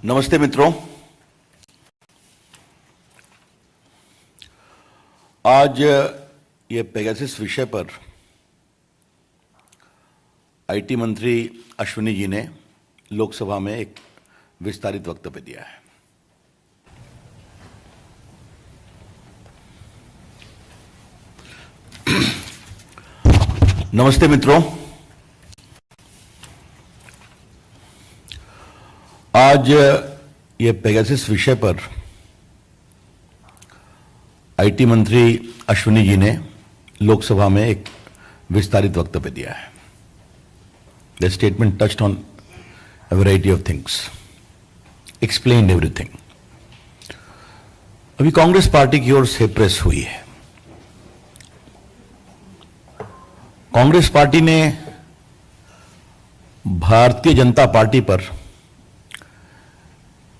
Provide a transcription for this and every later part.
नमस्ते मित्रों। आज ये पेगासस विषय पर आईटी मंत्री अश्विनी जी ने लोकसभा में एक विस्तारित वक्तव्य दिया है। नमस्ते मित्रों, आज ये पेगासस विषय पर आईटी मंत्री अश्विनी जी ने लोकसभा में एक विस्तारित वक्तव्य दिया है। The statement touched on a variety of things, explained everything. अभी कांग्रेस पार्टी की ओर से प्रेस हुई है। कांग्रेस पार्टी ने भारतीय जनता पार्टी पर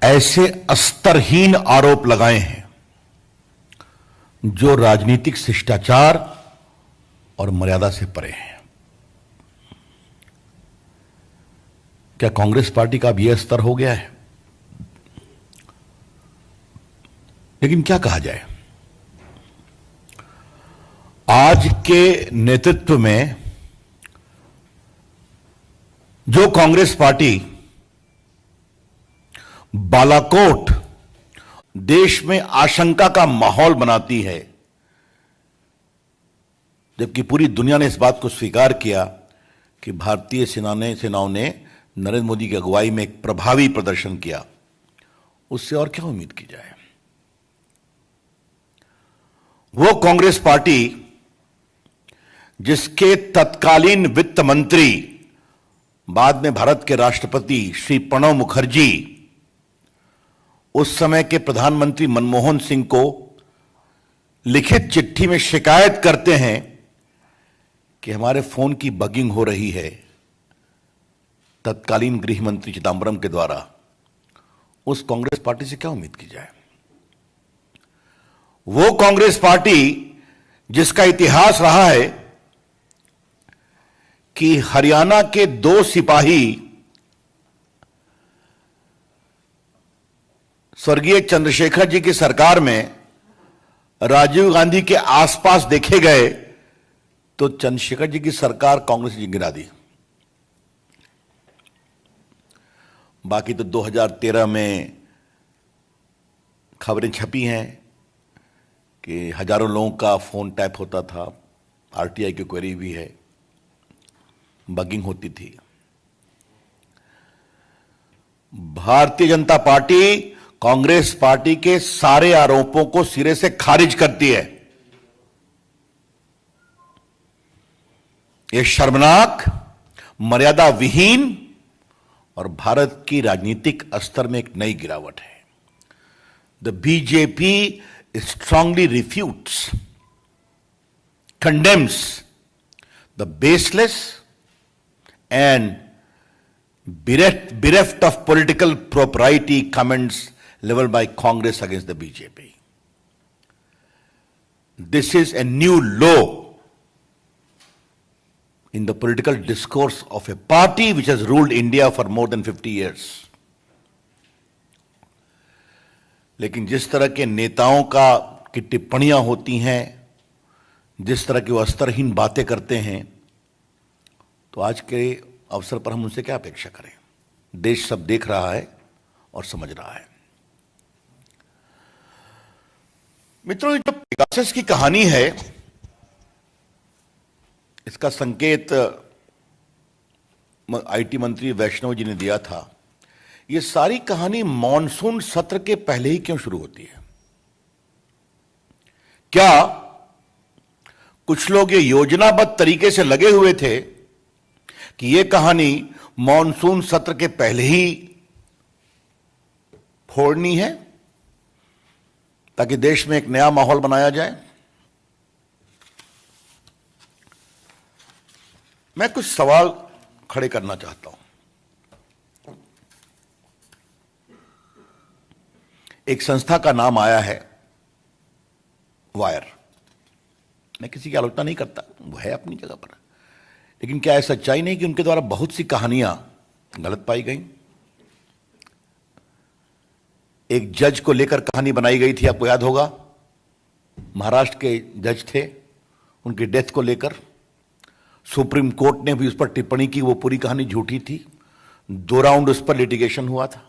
ऐसे स्तरहीन आरोप लगाए हैं जो राजनीतिक शिष्टाचार और मर्यादा से परे हैं। क्या कांग्रेस पार्टी का अब यह स्तर हो गया है? लेकिन क्या कहा जाए, आज के नेतृत्व में जो कांग्रेस पार्टी बालाकोट देश में आशंका का माहौल बनाती है, जबकि पूरी दुनिया ने इस बात को स्वीकार किया कि भारतीय सेनाओं ने नरेंद्र मोदी की अगुवाई में एक प्रभावी प्रदर्शन किया, उससे और क्या उम्मीद की जाए। वो कांग्रेस पार्टी जिसके तत्कालीन वित्त मंत्री, बाद में भारत के राष्ट्रपति श्री प्रणब मुखर्जी उस समय के प्रधानमंत्री मनमोहन सिंह को लिखित चिट्ठी में शिकायत करते हैं कि हमारे फोन की बगिंग हो रही है, तत्कालीन गृह मंत्री चिदंबरम के द्वारा। उस कांग्रेस पार्टी से क्या उम्मीद की जाए? वो कांग्रेस पार्टी जिसका इतिहास रहा है कि हरियाणा के 2 सिपाही स्वर्गीय चंद्रशेखर जी की सरकार में राजीव गांधी के आसपास देखे गए तो चंद्रशेखर जी की सरकार कांग्रेस जी गिरा दी। बाकी तो 2013 में खबरें छपी हैं कि हजारों लोगों का फोन टैप होता था, आरटीआई की क्वेरी भी है, बगिंग होती थी। भारतीय जनता पार्टी कांग्रेस पार्टी के सारे आरोपों को सिरे से खारिज करती है। यह शर्मनाक, मर्यादा विहीन और भारत की राजनीतिक स्तर में एक नई गिरावट है। The BJP strongly refutes, condemns the baseless and bereft of political propriety comments leveled by Congress against the BJP. This is a new low in the political discourse of a party which has ruled India for more than 50 years. लेकिन जिस तरह के नेताओं की टिप्पणियां होती हैं, जिस तरह की वो स्तरहीन बातें करते हैं, तो आज के अवसर पर हम उनसे क्या अपेक्षा करें? देश सब देख रहा है और समझ रहा है। मित्रों, जो पेगासस की कहानी है, इसका संकेत आईटी मंत्री वैष्णव जी ने दिया था। यह सारी कहानी मॉनसून सत्र के पहले ही क्यों शुरू होती है? क्या कुछ लोग ये योजनाबद्ध तरीके से लगे हुए थे कि यह कहानी मॉनसून सत्र के पहले ही फोड़नी है ताकि देश में एक नया माहौल बनाया जाए? मैं कुछ सवाल खड़े करना चाहता हूं। एक संस्था का नाम आया है वायर। मैं किसी की आलोचना नहीं करता, वो है अपनी जगह पर, लेकिन क्या ऐसा सच्चाई नहीं कि उनके द्वारा बहुत सी कहानियां गलत पाई गई? एक जज को लेकर कहानी बनाई गई थी, आपको याद होगा। महाराष्ट्र के जज थे, उनकी डेथ को लेकर सुप्रीम कोर्ट ने भी उस पर टिप्पणी की, वो पूरी कहानी झूठी थी। 2 राउंड उस पर लिटिगेशन हुआ था।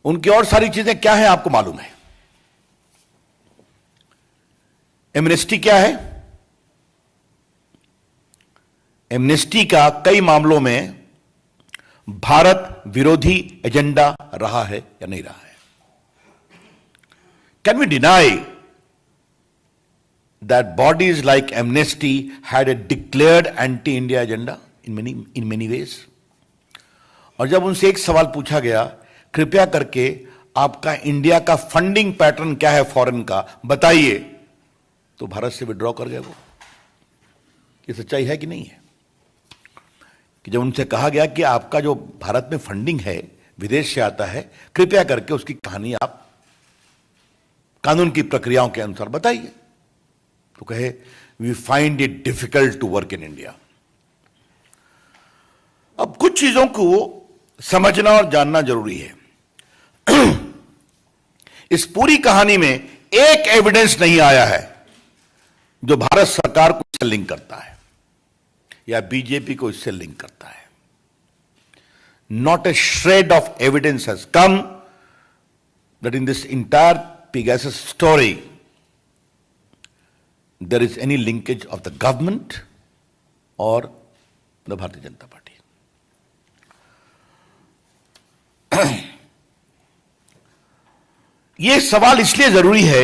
उनकी और सारी चीजें क्या है आपको मालूम है। एमनेस्टी क्या है? एमनेस्टी का कई मामलों में भारत विरोधी एजेंडा रहा है या नहीं रहा है? Can we deny that bodies like Amnesty had a declared anti India agenda in many ways? और जब उनसे एक सवाल पूछा गया, कृपया करके आपका इंडिया का फंडिंग पैटर्न क्या है फॉरेन का, बताइए, तो भारत से विड्रॉ कर गए वो। ये सच्चाई है कि नहीं है? कि जब उनसे कहा गया कि आपका जो भारत में फंडिंग है विदेश से आता है, कृपया करके उसकी कहानी आप कानून की प्रक्रियाओं के अनुसार बताइए, तो कहे we find it difficult to work in India. अब कुछ चीजों को समझना और जानना जरूरी है। इस पूरी कहानी में एक एविडेंस नहीं आया है जो भारत सरकार को इससे लिंक करता है या बीजेपी को इससे लिंक करता है। Not a shred of evidence has come that in this entire Pegasus story there is any linkage of the government or the Bharatiya Janata Party. यह सवाल इसलिए जरूरी है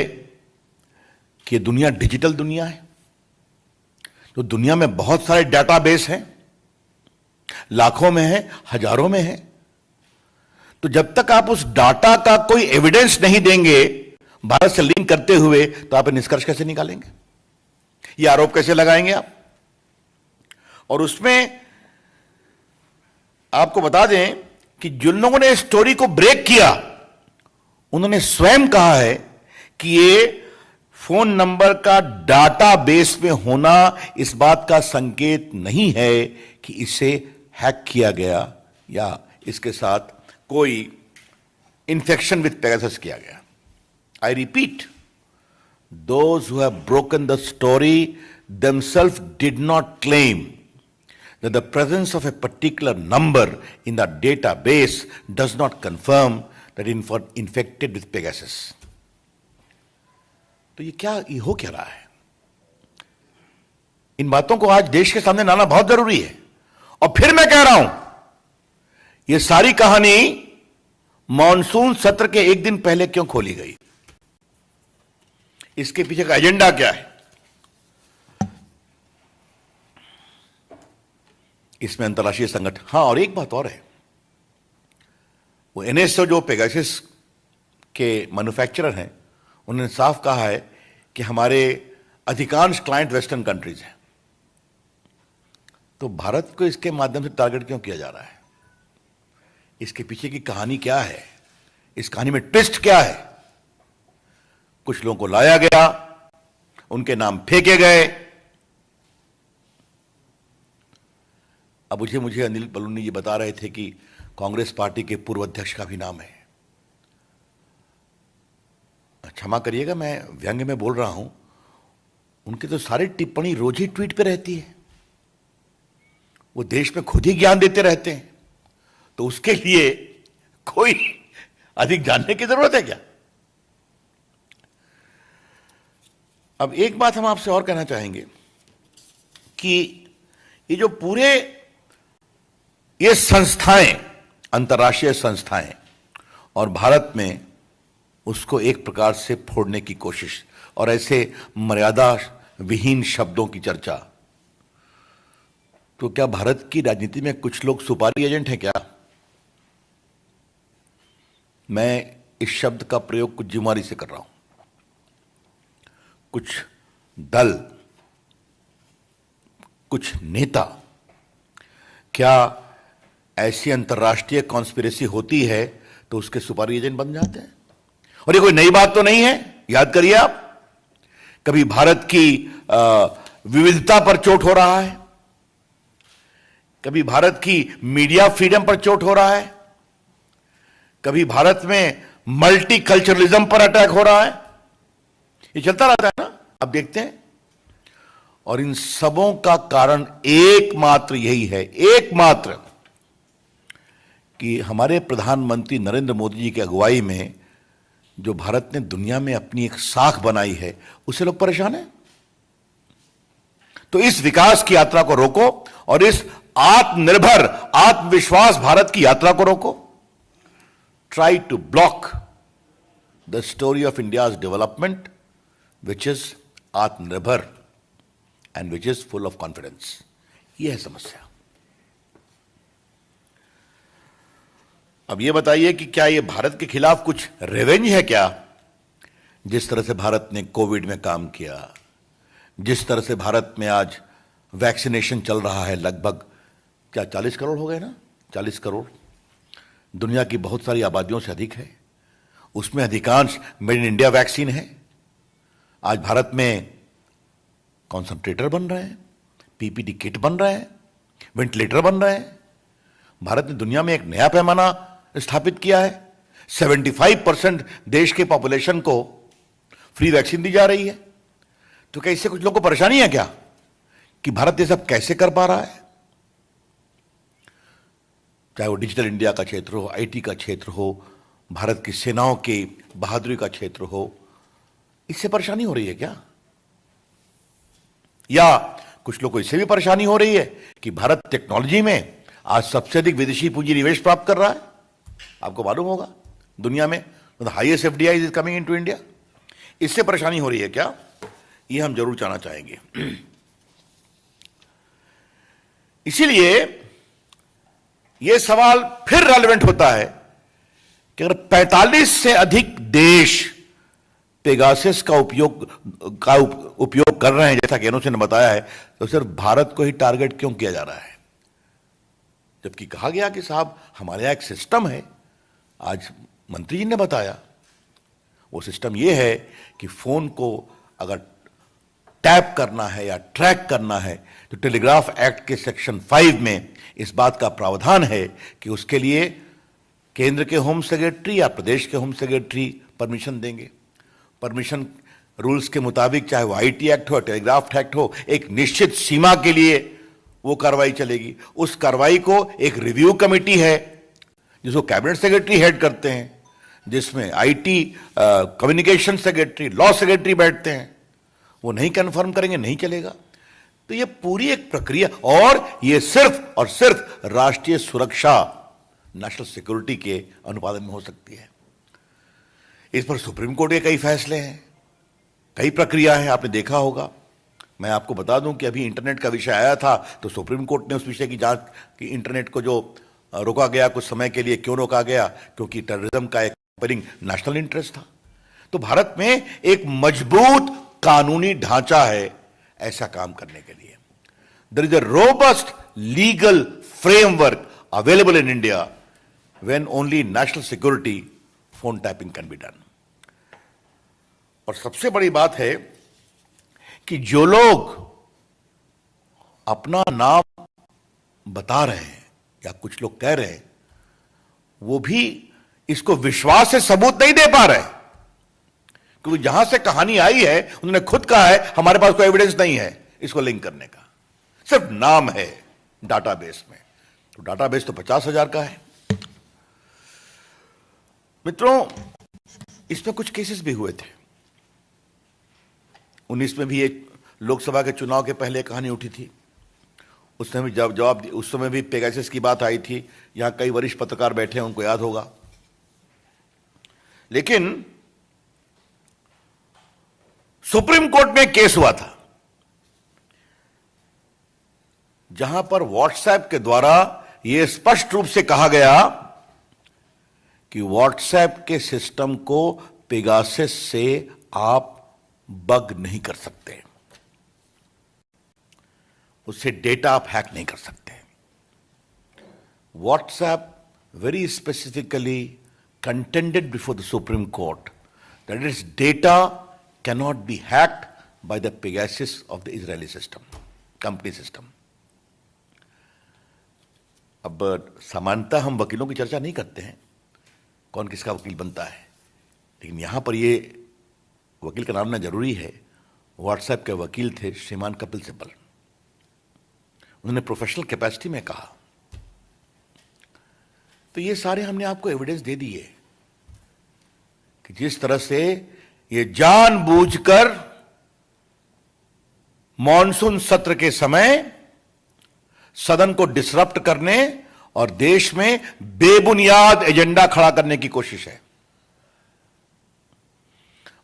कि दुनिया डिजिटल दुनिया है, तो दुनिया में बहुत सारे डेटाबेस हैं, लाखों में है, हजारों में है। तो जब तक आप उस डाटा का कोई एविडेंस नहीं देंगे भारत से लिंक करते हुए, तो आप निष्कर्ष कैसे निकालेंगे, ये आरोप कैसे लगाएंगे आप? और उसमें आपको बता दें कि जिन लोगों ने स्टोरी को ब्रेक किया, उन्होंने स्वयं कहा है कि ये फोन नंबर का डाटा बेस में होना इस बात का संकेत नहीं है कि इसे हैक किया गया या इसके साथ कोई इंफेक्शन विथ पेगासस किया गया। I repeat, those who have broken the story themselves did not claim that the presence of a particular number in the database does not confirm that infected with Pegasus. तो ये हो क्या रहा है? इन बातों को आज देश के सामने लाना बहुत जरूरी है। और फिर मैं कह रहा हूं, ये सारी कहानी मॉनसून सत्र के एक दिन पहले क्यों खोली गई? इसके पीछे का एजेंडा क्या है? इसमें अंतर्राष्ट्रीय संगठन, हां, और एक बात और है, वो एनएसओ जो पेगासस के मैन्युफैक्चरर हैं, उन्होंने साफ कहा है कि हमारे अधिकांश क्लाइंट वेस्टर्न कंट्रीज हैं। तो भारत को इसके माध्यम से टारगेट क्यों किया जा रहा है? इसके पीछे की कहानी क्या है? इस कहानी में ट्विस्ट क्या है? कुछ लोगों को लाया गया, उनके नाम फेंके गए। अब मुझे अनिल बलूनी जी बता रहे थे कि कांग्रेस पार्टी के पूर्व अध्यक्ष का भी नाम है। क्षमा करिएगा, मैं व्यंग्य में बोल रहा हूं, उनकी तो सारी टिप्पणी रोज ही ट्वीट पे रहती है। वो देश में खुद ही ज्ञान देते रहते हैं, तो उसके लिए कोई अधिक जानने की जरूरत है क्या? अब एक बात हम आपसे और कहना चाहेंगे कि ये जो पूरे ये संस्थाएं, अंतर्राष्ट्रीय संस्थाएं, और भारत में उसको एक प्रकार से फोड़ने की कोशिश और ऐसे मर्यादा विहीन शब्दों की चर्चा, तो क्या भारत की राजनीति में कुछ लोग सुपारी एजेंट हैं क्या? मैं इस शब्द का प्रयोग कुछ जिम्मेदारी से कर रहा हूं। कुछ दल, कुछ नेता, क्या ऐसी अंतर्राष्ट्रीय कॉन्स्पिरेसी होती है तो उसके सुपारी एजेंट बन जाते हैं? और ये कोई नई बात तो नहीं है। याद करिए आप, कभी भारत की विविधता पर चोट हो रहा है, कभी भारत की मीडिया फ्रीडम पर चोट हो रहा है, कभी भारत में मल्टीकल्चरलिज्म पर अटैक हो रहा है। ये चलता रहता है ना, आप देखते हैं। और इन सबों का कारण एकमात्र यही है, एकमात्र, कि हमारे प्रधानमंत्री नरेंद्र मोदी जी की अगुवाई में जो भारत ने दुनिया में अपनी एक साख बनाई है, उससे लोग परेशान हैं। तो इस विकास की यात्रा को रोको और इस आत्मनिर्भर, आत्मविश्वास भारत की यात्रा को रोको। Try to block the story of India's development which is aatmanirbhar and which is full of confidence. यह है समस्या। अब यह बताइए कि क्या यह भारत के खिलाफ कुछ रिवेंज है क्या? जिस तरह से भारत ने कोविड में काम किया, जिस तरह से भारत में आज वैक्सीनेशन चल रहा है, लगभग क्या 40 करोड़ हो गए ना, 40 करोड़, दुनिया की बहुत सारी आबादियों से अधिक है। उसमें अधिकांश मेड इन इंडिया वैक्सीन है। आज भारत में कॉन्संट्रेटर बन रहे हैं, पीपीडी किट बन रहे हैं, वेंटिलेटर बन रहे हैं। भारत ने दुनिया में एक नया पैमाना स्थापित किया है। 75% देश के पॉपुलेशन को फ्री वैक्सीन दी जा रही है। तो क्या इससे कुछ लोगों को परेशानी है क्या कि भारत ये सब कैसे कर पा रहा है? चाहे वो डिजिटल इंडिया का क्षेत्र हो, आईटी का क्षेत्र हो, भारत की सेनाओं की बहादुरी का क्षेत्र हो, इससे परेशानी हो रही है क्या? या कुछ लोगों को इससे भी परेशानी हो रही है कि भारत टेक्नोलॉजी में आज सबसे अधिक विदेशी पूंजी निवेश प्राप्त कर रहा है। आपको मालूम होगा दुनिया में highest FDI is coming into India. इससे परेशानी हो रही है क्या? ये हम जरूर जानना चाहेंगे। इसीलिए यह सवाल फिर रेलेवेंट होता है कि अगर 45 से अधिक देश पेगासस का उपयोग कर रहे हैं, जैसा कि एनओसी ने बताया है, तो सिर्फ भारत को ही टारगेट क्यों किया जा रहा है? जबकि कहा गया कि साहब हमारे यहां एक सिस्टम है। आज मंत्री जी ने बताया वो सिस्टम यह है कि फोन को अगर टैप करना है या ट्रैक करना है तो टेलीग्राफ एक्ट के सेक्शन 5 में इस बात का प्रावधान है कि उसके लिए केंद्र के होम सेक्रेटरी या प्रदेश के होम सेक्रेटरी परमिशन देंगे। परमिशन रूल्स के मुताबिक, चाहे वो आईटी एक्ट हो, टेलीग्राफ एक्ट हो, एक निश्चित सीमा के लिए वो कार्रवाई चलेगी। उस कार्रवाई को एक रिव्यू कमेटी है जिसको कैबिनेट सेक्रेटरी हेड करते हैं, जिसमें IT, communication secretary, law secretary बैठते हैं। वो नहीं कंफर्म करेंगे, नहीं चलेगा। तो ये पूरी एक प्रक्रिया, और ये सिर्फ और सिर्फ राष्ट्रीय सुरक्षा, नेशनल सिक्योरिटी के अनुपालन में हो सकती है। इस पर सुप्रीम कोर्ट के कई फैसले हैं, कई प्रक्रिया है, आपने देखा होगा। मैं आपको बता दूं कि अभी इंटरनेट का विषय आया था तो सुप्रीम कोर्ट ने उस विषय की जांच की। इंटरनेट को जो रोका गया कुछ समय के लिए, क्यों रोका गया? क्योंकि टेररिज्म का एक कंपेरिंग नेशनल इंटरेस्ट था। तो भारत में एक मजबूत कानूनी ढांचा है ऐसा काम करने के लिए। There is a robust legal framework available in India when only national security phone tapping can be done. और सबसे बड़ी बात है कि जो लोग अपना नाम बता रहे हैं या कुछ लोग कह रहे हैं, वो भी इसको विश्वास से सबूत नहीं दे पा रहे, क्योंकि जहां से कहानी आई है उन्होंने खुद कहा है हमारे पास कोई एविडेंस नहीं है इसको लिंक करने का, सिर्फ नाम है डाटाबेस में। तो डाटाबेस तो 50,000 का है। मित्रों, इसमें कुछ केसेस भी हुए थे। 19 में भी एक लोकसभा के चुनाव के पहले कहानी उठी थी। उस समय जवाब उस समय भी पेगासस की बात आई थी। यहां कई वरिष्ठ पत्रकार बैठे हैं, उनको याद होगा। लेकिन सुप्रीम कोर्ट में केस हुआ था जहां पर व्हाट्सएप के द्वारा यह स्पष्ट रूप से कहा गया कि व्हाट्सएप के सिस्टम को पेगासस से आप बग नहीं कर सकते, उससे डेटा आप हैक नहीं कर सकते। WhatsApp very specifically contended before the Supreme Court that its data cannot be hacked by the Pegasus of the Israeli system, company system. अब समानता हम वकीलों की चर्चा नहीं करते हैं, कौन किसका वकील बनता है, लेकिन यहां पर ये वकील का नाम ना जरूरी है। व्हाट्सएप के वकील थे श्रीमान कपिल सिब्बल। उन्होंने प्रोफेशनल कैपेसिटी में कहा। तो ये सारे हमने आपको एविडेंस दे दिए कि जिस तरह से ये जानबूझकर मॉनसून सत्र के समय सदन को डिसरप्ट करने और देश में बेबुनियाद एजेंडा खड़ा करने की कोशिश है।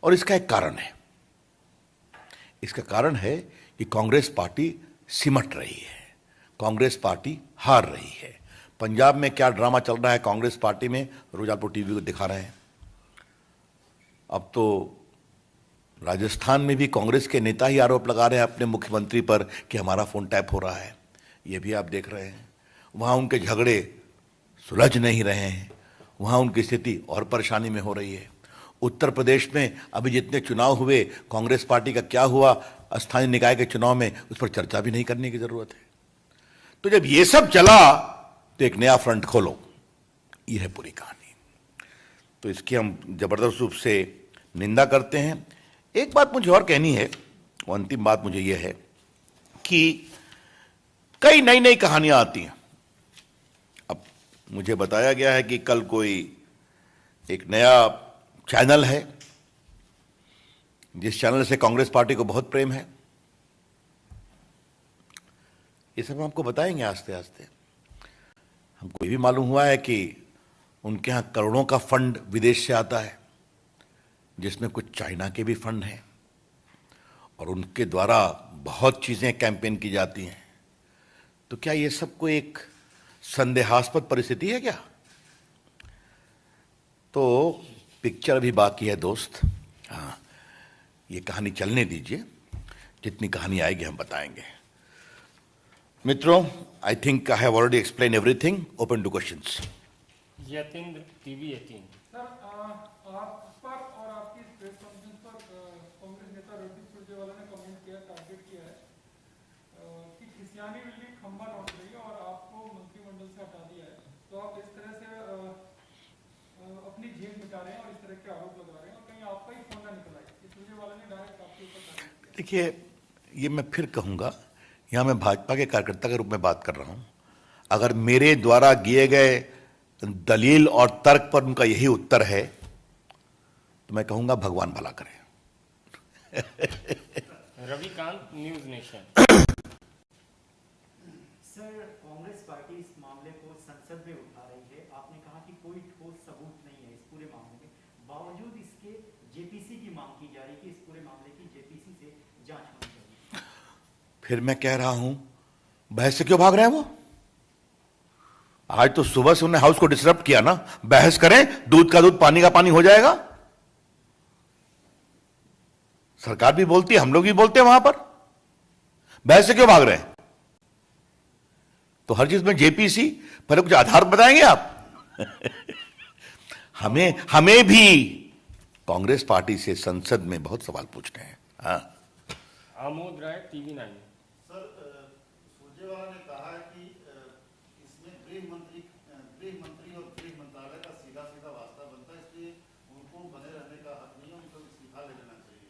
और इसका एक कारण है। इसका कारण है कि कांग्रेस पार्टी सिमट रही है, कांग्रेस पार्टी हार रही है। पंजाब में क्या ड्रामा चल रहा है कांग्रेस पार्टी में, रोज आपको टीवी को दिखा रहे हैं। अब तो राजस्थान में भी कांग्रेस के नेता ही आरोप लगा रहे हैं अपने मुख्यमंत्री पर कि हमारा फोन टैप हो रहा है। ये भी आप देख रहे हैं। वहां उनके झगड़े सुलझ नहीं रहे हैं, वहां उनकी स्थिति और परेशानी में हो रही है। उत्तर प्रदेश में अभी जितने चुनाव हुए, कांग्रेस पार्टी का क्या हुआ स्थानीय निकाय के चुनाव में, उस पर चर्चा भी नहीं करने की जरूरत है। तो जब ये सब चला तो एक नया फ्रंट खोलो, ये है पूरी कहानी। तो इसकी हम जबरदस्त रूप से निंदा करते हैं। एक बात मुझे और कहनी है, वो अंतिम बात मुझे यह है कि कई नई नई कहानियां आती हैं। अब मुझे बताया गया है कि कल कोई एक नया चैनल है जिस चैनल से कांग्रेस पार्टी को बहुत प्रेम है। ये सब हम आपको बताएंगे आस्ते आस्ते। हमको ये भी मालूम हुआ है कि उनके यहां करोड़ों का फंड विदेश से आता है, जिसमें कुछ चाइना के भी फंड हैं, और उनके द्वारा बहुत चीजें कैंपेन की जाती हैं। तो क्या ये सब कोई एक संदेहास्पद परिस्थिति है क्या? तो पिक्चर अभी बाकी है दोस्त। हाँ, ये कहानी चलने दीजिए, जितनी कहानी आएगी हम बताएंगे। मित्रों, I think I have already explain everything. Open two questions. Yatindra TV 18। Sir, आप पर और आपकी प्रेस कॉन्फ्रेंस पर कांग्रेस नेता रणदीप सुरजेवाला ने कमेंट किया, टारगेट किया है कि खिसियानी बिल्ली खंबा लौट रही है और आपको मंत्रिमंडल से हटा दिया है। तो आप इस तरह से अपनी जेब मिटा रहे हैं और इस तरह के आरोप लगा रहे हैं, और कहीं आपका ही फोन ना निकल आए। सुरजेवाला ने डायरेक्ट आपके ऊपर टारगेट किया। देखिए, ये मैं फिर कहूंगा, यहां मैं भाजपा के कार्यकर्ता के रूप में बात कर रहा हूं। अगर मेरे द्वारा दिए गए दलील और तर्क पर उनका यही उत्तर है तो मैं कहूंगा भगवान भला करे। Ravikant, news nation. Sir, Congress party इस मामले को संसद में उठा रही है। आपने कहा कि कोई ठोस सबूत नहीं है इस पूरे मामले में, बावजूद इसके जेपीसी की मांग की जा रही है कि इस पूरे मामले की जेपीसी से जांच होनी चाहिए। फिर मैं कह रहा हूं, बहस से क्यों भाग रहे हैं वो? आज तो सुबह से उन्होंने हाउस को डिसरप्ट किया ना। बहस करें, दूध का दूध पानी का पानी हो जाएगा। सरकार भी बोलती है, हम लोग भी बोलते हैं वहां पर। बहस से क्यों भाग रहे हैं? तो हर चीज में जेपीसी, पहले कुछ आधार बताएंगे आप। हमें भी कांग्रेस पार्टी से संसद में बहुत सवाल पूछने हैं। हाँ, आमोद राय, टीवी 9। सर, सुरजेवाला ने कहा है कि इसमें गृह मंत्री और गृह मंत्रालय का सीधा सीधा वास्ता बनता है, इसलिए उनको बने रहने का हक नहीं है, उनको इस्तीफा ले लेना चाहिए।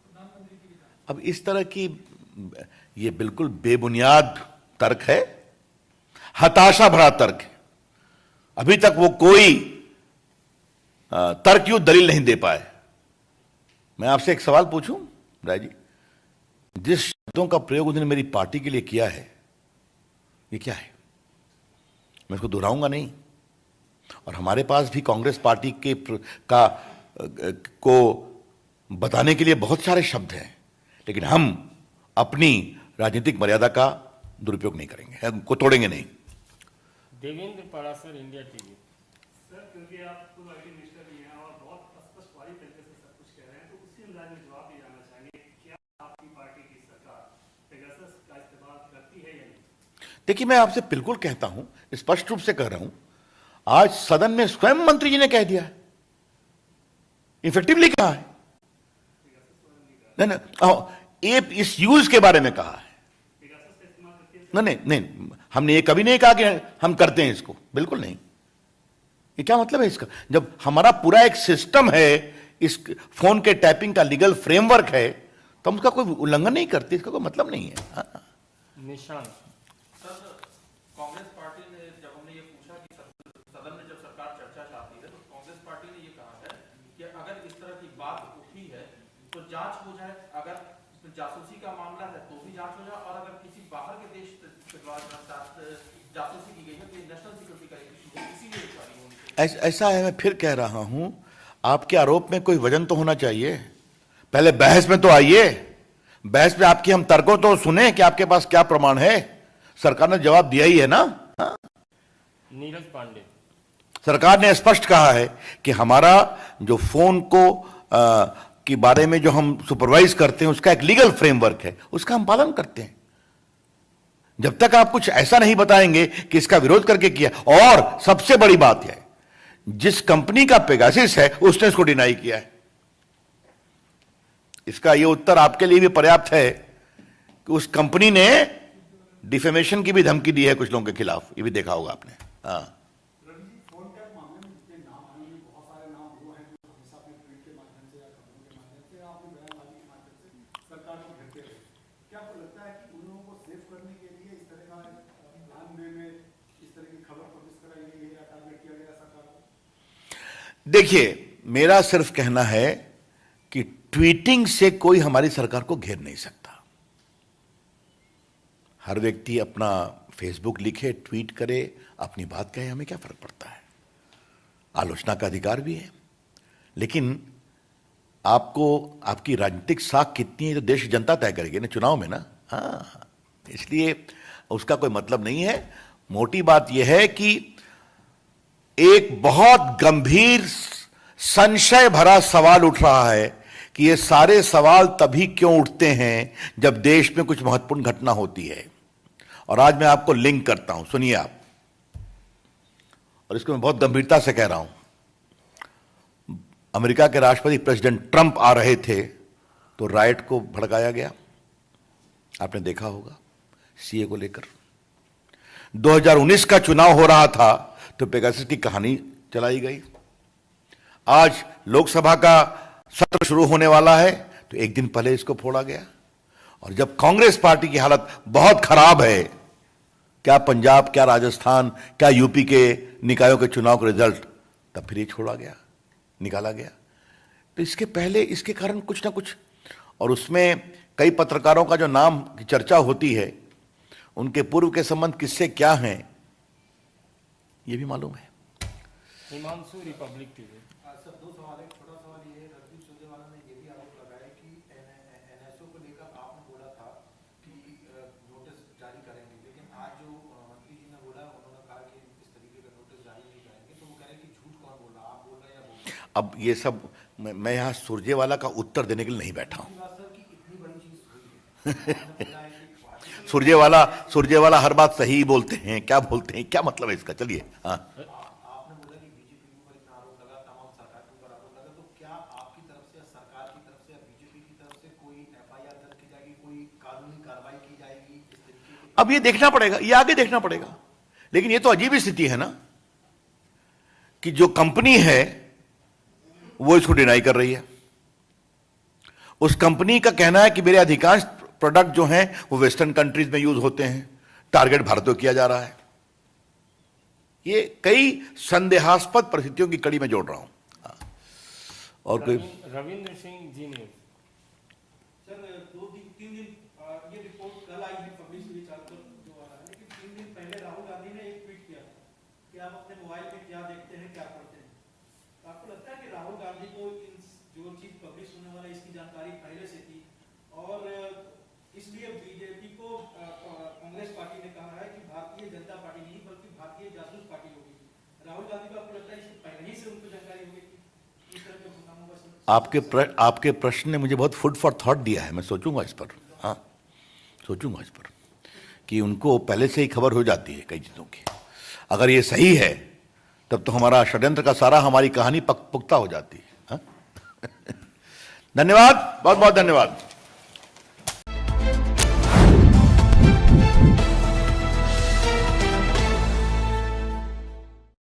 प्रधानमंत्री की भी कहा। अब इस तरह की ये बिल्कुल बेबुनियाद तर्क है, हताशा भरा तर्क है। अभी तक वो कोई तर्कयुक्त दलील नहीं दे पाए। मैं आपसे एक सवाल पूछूं राय जी, जिस शब्दों का प्रयोग उन्होंने मेरी पार्टी के लिए किया है, ये क्या है? मैं इसको दोहराऊंगा नहीं। और हमारे पास भी कांग्रेस पार्टी को बताने के लिए बहुत सारे शब्द हैं, लेकिन हम अपनी राजनीतिक मर्यादा का दुरुपयोग नहीं करेंगे, हम को तोड़ेंगे नहीं। Devendra Parashar, India TV. Sir, क्योंकि आप खुद आईटी मिनिस्टर भी हैं और बहुत स्पष्टवादी तरीके से सब कुछ कह रहे हैं, तो उसी अंदाज में जवाब ये जानना चाहेंगे, क्या आपकी पार्टी की सरकार पेगासस का इस्तेमाल करती है या नहीं? देखिए, मैं आपसे बिल्कुल कहता हूं, स्पष्ट रूप से कह रहा हूं, आज सदन में स्वयं मंत्री जी ने कह दिया है, इफेक्टिवली कहा है। नहीं, इस यूज के बारे में कहा है। नहीं, हमने ये कभी नहीं कहा कि हम करते हैं इसको, बिल्कुल नहीं। ये क्या मतलब है इसका? जब हमारा पूरा एक सिस्टम है, इस फोन के टैपिंग का लीगल फ्रेमवर्क है, तो हम उसका कोई उल्लंघन नहीं करते, इसका कोई मतलब नहीं है। हाँ। निशांत। सर, कांग्रेस पार्टी ने जब हमने ये पूछा कि सदन में जब सरकार चर्चा चाहती है, तो कांग्रेस पार्टी ने ये कहा है कि अगर इस तरह की बात उठी है तो जांच हो जाए, अगर जासूसी का मामला है तो भी जांच हो जाए, और अगर किसी बाहर के देश के द्वारा जासूसी की गई है तो ये नेशनल सिक्योरिटी का इशू है, इसीलिए इंक्वायरी होनी चाहिए। ऐसा है, मैं फिर कह रहा हूं, आपके आरोप में कोई वजन तो होना चाहिए। पहले बहस में तो आइए, बहस में आपकी हम तर्कों तो सुने कि आपके पास क्या प्रमाण है। सरकार ने जवाब दिया ही है ना। हाँ? नीरज पांडे। सरकार ने स्पष्ट कहा है कि हमारा जो फोन को के बारे में जो हम सुपरवाइज करते हैं, उसका एक लीगल फ्रेमवर्क है, उसका हम पालन करते हैं। जब तक आप कुछ ऐसा नहीं बताएंगे कि इसका विरोध करके किया, और सबसे बड़ी बात है, जिस कंपनी का पेगासिस है उसने इसको डिनाई किया है। इसका यह उत्तर आपके लिए भी पर्याप्त है कि उस कंपनी ने डिफेमेशन की भी धमकी दी है कुछ लोगों के खिलाफ, ये भी देखा होगा आपने। हाँ, रवि जी, फोन टैप मामले में जितने नाम आए हैं, बहुत सारे नाम वो हैं जो हमेशा अपने ट्वीट के माध्यम से या खबरों के माध्यम से या अपनी बयानबाजी के माध्यम से सरकार को घेरते रहे। क्या आपको लगता है कि उन लोगों को सेव करने के लिए इस तरह का प्लान में इस तरह की खबर पब्लिश कराई गई है या टारगेट किया गया सरकार को? देखिए, मेरा सिर्फ कहना है कि ट्वीटिंग से कोई हमारी सरकार को घेर नहीं सकता। हर व्यक्ति अपना फेसबुक लिखे, ट्वीट करे, अपनी बात कहे, हमें क्या फर्क पड़ता है। आलोचना का अधिकार भी है, लेकिन आपको आपकी राजनीतिक साख कितनी है तो देश की जनता तय करेगी ना चुनाव में ना। हाँ, इसलिए उसका कोई मतलब नहीं है। मोटी बात यह है कि एक बहुत गंभीर संशय भरा सवाल उठ रहा है कि ये सारे सवाल तभी क्यों उठते हैं जब देश में कुछ महत्वपूर्ण घटना होती है। और आज मैं आपको लिंक करता हूं, सुनिए आप, और इसको मैं बहुत गंभीरता से कह रहा हूं। अमेरिका के राष्ट्रपति प्रेसिडेंट ट्रंप आ रहे थे तो राइट को भड़काया गया, आपने देखा होगा, सीए को लेकर। 2019 का चुनाव हो रहा था तो पेगासस की कहानी चलाई गई। आज लोकसभा का सत्र शुरू होने वाला है तो एक दिन पहले इसको फोड़ा गया। और जब कांग्रेस पार्टी की हालत बहुत खराब है, क्या पंजाब, क्या राजस्थान, क्या यूपी के निकायों के चुनाव का रिजल्ट, तब फिर ये छोड़ा गया, निकाला गया। तो इसके पहले इसके कारण कुछ ना कुछ, और उसमें कई पत्रकारों का जो नाम की चर्चा होती है, उनके पूर्व के संबंध किससे क्या हैं, ये भी मालूम है। Himanshu, Republic TV. सर, दो सवाल है। छोटा सवाल ये है, रणदीप सुरजेवाला ने ये भी आरोप लगाया कि एनएसओ को लेकर आपने बोला था कि नोटिस जारी करेंगे, लेकिन आज जो मंत्री जी ने बोला, उन्होंने कहा कि इस तरीके का नोटिस जारी नहीं करेंगे। तो वो कह रहे हैं कि झूठ कौन बोल रहा, आप बोल रहे हैं या बोल रहे हैं? अब ये सब मैं यहां सुरजेवाला का उत्तर देने के लिए नहीं बैठा हूं। सर की इतनी बड़ी चीज हुई है, सुरजेवाला हर बात सही बोलते हैं, क्या बोलते हैं, क्या मतलब है इसका? चलिए। हाँ, आपने बोला कि बीजेपी के ऊपर इतना आरोप लगा, तमाम सरकार के ऊपर आरोप लगा, तो क्या आपकी तरफ से, सरकार की तरफ से या बीजेपी की तरफ से कोई एफआईआर दर्ज की जाएगी, कोई कानूनी कार्रवाई की जाएगी इस तरीके की? अब ये देखना पड़ेगा, ये आगे देखना पड़ेगा। लेकिन ये तो अजीब स्थिति है ना कि जो कंपनी है वो इसको डिनाई कर रही है। उस कंपनी का कहना है कि मेरे अधिकांश प्रोडक्ट जो हैं वो वेस्टर्न कंट्रीज में यूज होते हैं, टारगेट भारत को किया जा रहा है। ये कई संदेहास्पद परिस्थितियों की कड़ी में जोड़ रहा हूं। और कोई? रविंद्र सिंह, जी न्यूज। सर, 2-3 दिन ये रिपोर्ट कल आई है, पब्लिश हुई, चारों जो आ रहा है, लेकिन 3 दिन पहले राहुल गांधी ने एक ट्वीट किया था कि आप अपने मोबाइल में क्या देखते हैं, क्या पढ़ते हैं। तो आपको लगता है कि राहुल गांधी को जो चीज पब्लिश होने वाला है इसकी जानकारी पहले से थी, और इसलिए बीजेपी को कांग्रेस पार्टी ने कहा है कि भारतीय जनता पार्टी नहीं बल्कि भारतीय जासूस पार्टी होगी। राहुल गांधी को आपको लगता है इससे पहले ही से उनको जानकारी होगी कि इस तरह के प्रोग्रामों का? आपके प्रश्न ने मुझे बहुत फूड फॉर थॉट दिया है। मैं सोचूंगा इस पर, हाँ सोचूंगा इस पर, कि उनको पहले से ही खबर हो जाती है कई चीज़ों की। अगर ये सही है तब तो हमारा षड्यंत्र का सारा, हमारी कहानी पुख्ता हो जाती है। हाँ? धन्यवाद, बहुत बहुत धन्यवाद।